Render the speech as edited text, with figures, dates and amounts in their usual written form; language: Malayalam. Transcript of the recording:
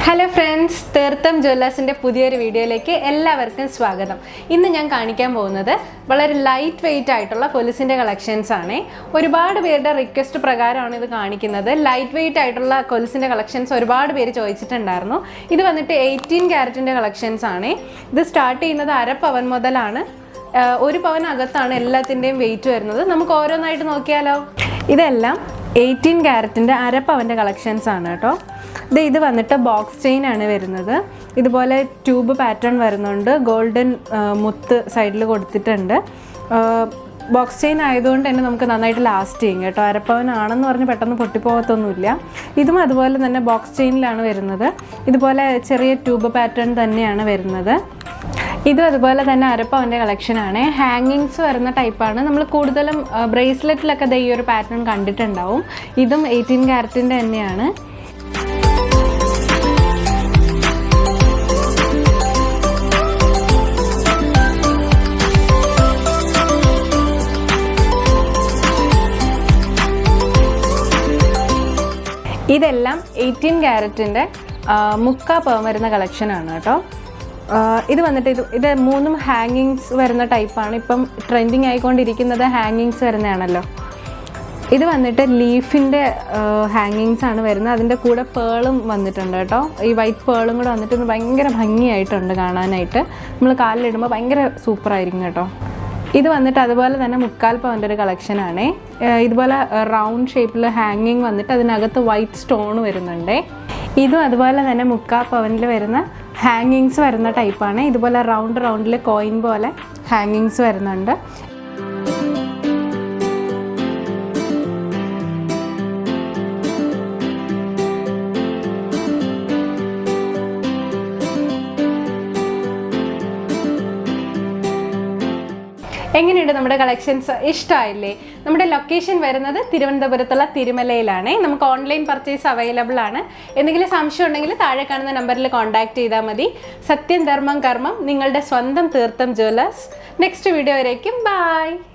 ഹലോ ഫ്രണ്ട്സ്, തീർത്ഥം ജ്വല്ലേഴ്സിൻ്റെ പുതിയൊരു വീഡിയോയിലേക്ക് എല്ലാവർക്കും സ്വാഗതം. ഇന്ന് ഞാൻ കാണിക്കാൻ പോകുന്നത് വളരെ ലൈറ്റ് വെയ്റ്റ് ആയിട്ടുള്ള കൊലുസിൻ്റെ കളക്ഷൻസ് ആണ്. ഒരുപാട് പേരുടെ റിക്വസ്റ്റ് പ്രകാരമാണ് ഇത് കാണിക്കുന്നത്. ലൈറ്റ് വെയ്റ്റ് ആയിട്ടുള്ള കൊലുസിൻ്റെ കളക്ഷൻസ് ഒരുപാട് പേര് ചോദിച്ചിട്ടുണ്ടായിരുന്നു. ഇത് വന്നിട്ട് 18 ക്യാരറ്റിൻ്റെ കളക്ഷൻസ് ആണ്. ഇത് സ്റ്റാർട്ട് ചെയ്യുന്നത് 1/2 പവൻ മുതലാണ്. 1 പവനകത്താണ് എല്ലാത്തിൻ്റെയും വെയിറ്റ് വരുന്നത്. നമുക്ക് ഓരോന്നായിട്ട് നോക്കിയാലോ. ഇതെല്ലാം 18 ക്യാരറ്റിൻ്റെ 1/2 പവൻ്റെ കളക്ഷൻസ് ആണ് കേട്ടോ. ഇത് വന്നിട്ട് ബോക്സ് ചെയിൻ ആണ് വരുന്നത്. ഇതുപോലെ ട്യൂബ് പാറ്റേൺ വരുന്നുണ്ട്. ഗോൾഡൻ മുത്ത് സൈഡിൽ കൊടുത്തിട്ടുണ്ട്. ബോക്സ് ചെയിൻ ആയതുകൊണ്ട് തന്നെ നമുക്ക് നന്നായിട്ട് ലാസ്റ്റ് ചെയ്യും കേട്ടോ. 1/2 പവൻ ആണെന്ന് പറഞ്ഞ് പെട്ടെന്ന് പൊട്ടിപ്പോകത്തൊന്നുമില്ല. ഇതും അതുപോലെ തന്നെ ബോക്സ് ചെയിനിലാണ് വരുന്നത്. ഇതുപോലെ ചെറിയ ട്യൂബ് പാറ്റേൺ തന്നെയാണ് വരുന്നത്. ഇതും അതുപോലെ തന്നെ 1/2 പവൻ്റെ കളക്ഷനാണ്. ഹാങ്ങിങ്സ് വരുന്ന ടൈപ്പാണ്. നമ്മൾ കൂടുതലും ബ്രേസ്ലെറ്റിലൊക്കെ ഈ ഒരു പാറ്റേൺ കണ്ടിട്ടുണ്ടാവും. ഇതും 18 ക്യാരറ്റിൻ്റെ തന്നെയാണ്. ഇതെല്ലാം 18 ക്യാരറ്റിൻ്റെ 3/4 പവൻ വരുന്ന കളക്ഷനാണ് കേട്ടോ. ഇത് വന്നിട്ട് ഇത് മൂന്നും ഹാങ്ങിങ്സ് വരുന്ന ടൈപ്പാണ്. ഇപ്പം ട്രെൻഡിങ് ആയിക്കൊണ്ടിരിക്കുന്നത് ഹാങ്ങിങ്സ് വരുന്നതാണല്ലോ. ഇത് വന്നിട്ട് ലീഫിൻ്റെ ഹാങ്ങിങ്സ് ആണ് വരുന്നത്. അതിൻ്റെ കൂടെ പേളും വന്നിട്ടുണ്ട് കേട്ടോ. ഈ വൈറ്റ് പേളും കൂടെ വന്നിട്ട് ഭയങ്കര ഭംഗിയായിട്ടുണ്ട് കാണാനായിട്ട്. നമ്മൾ കാലിലിടുമ്പോൾ ഭയങ്കര സൂപ്പറായിരിക്കും കേട്ടോ. ഇത് വന്നിട്ട് അതുപോലെ തന്നെ 3/4 പവൻ്റെ ഒരു കളക്ഷനാണ്. ഇതുപോലെ റൗണ്ട് ഷേപ്പിൽ ഹാങ്ങിങ് വന്നിട്ട് അതിനകത്ത് വൈറ്റ് സ്റ്റോൺ വരുന്നുണ്ട്. ഇതും അതുപോലെ തന്നെ 3/4 പവനിൽ വരുന്ന ഹാങ്ങിങ്സ് വരുന്ന ടൈപ്പാണ്. ഇതുപോലെ റൗണ്ടിൽ കോയിൻ പോലെ ഹാങ്ങിങ്സ് വരുന്നുണ്ട്. എങ്ങനെയുണ്ട് നമ്മുടെ കളക്ഷൻസ്? ഇഷ്ടമായില്ലേ? നമ്മുടെ ലൊക്കേഷൻ വരുന്നത് തിരുവനന്തപുരത്തുള്ള തിരുമലയിലാണ്. നമുക്ക് ഓൺലൈൻ പർച്ചേസ് അവൈലബിൾ ആണ്. എന്തെങ്കിലും സംശയം ഉണ്ടെങ്കിൽ താഴെ കാണുന്ന നമ്പറിൽ കോൺടാക്ട് ചെയ്താൽ മതി. സത്യം ധർമ്മം കർമ്മം, നിങ്ങളുടെ സ്വന്തം തീർത്ഥം ജ്വല്ലേഴ്സ്. നെക്സ്റ്റ് വീഡിയോ വരേക്കും ബൈ.